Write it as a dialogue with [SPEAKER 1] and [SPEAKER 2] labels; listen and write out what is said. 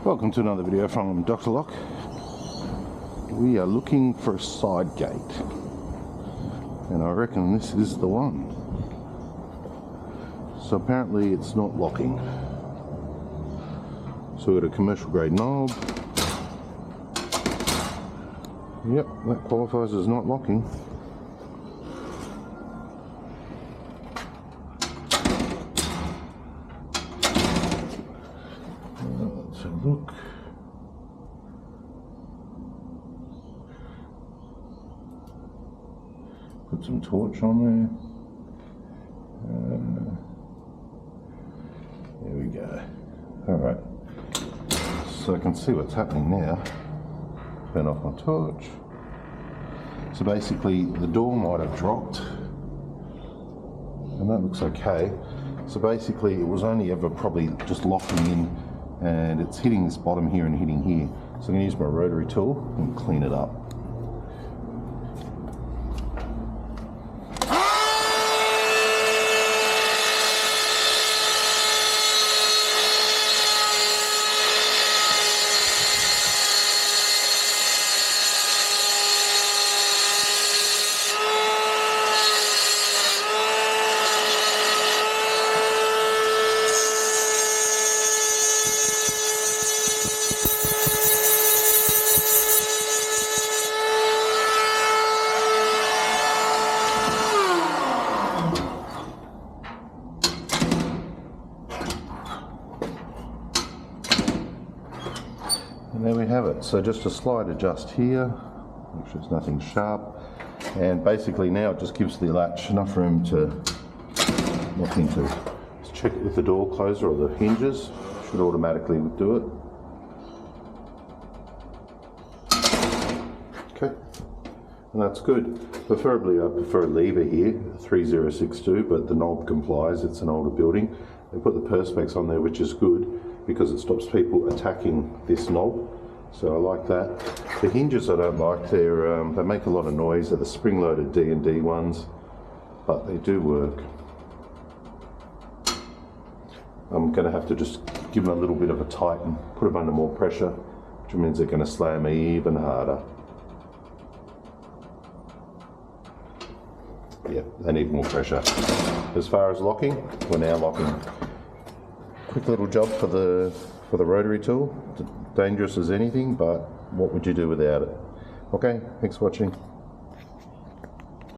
[SPEAKER 1] Welcome to another video from Dr. Lock. We are looking for a side gate, and I reckon this is the one. So apparently it's not locking. So we've got a commercial grade knob. Yep, that qualifies as not locking. Let's have a look. Put some torch on there. There we go. Alright. So I can see what's happening now. Turn off my torch. So basically the door might have dropped. And that looks okay. So basically it was only ever probably just locking in, and it's hitting this bottom here and hitting here. So I'm going to use my rotary tool and clean it up. And there we have it. So just a slight adjust here, which is nothing sharp, and basically now it just gives the latch enough room to lock into. Let's check it with the door closer or the hinges. Should automatically do it. Okay, and that's good. Preferably I prefer a lever here, 3062, but the knob complies. It's an older building. They put the perspex on there, which is good, because it stops people attacking this knob. So I like that. The hinges I don't like. They make a lot of noise. They're the spring-loaded D&D ones, but they do work. I'm going to have to just give them a little bit of a tighten, put them under more pressure, which means they're going to slam me even harder. Yeah, they need more pressure. As far as locking, we're now locking. Quick little job for the rotary tool. Dangerous as anything, but what would you do without it? Okay, thanks for watching.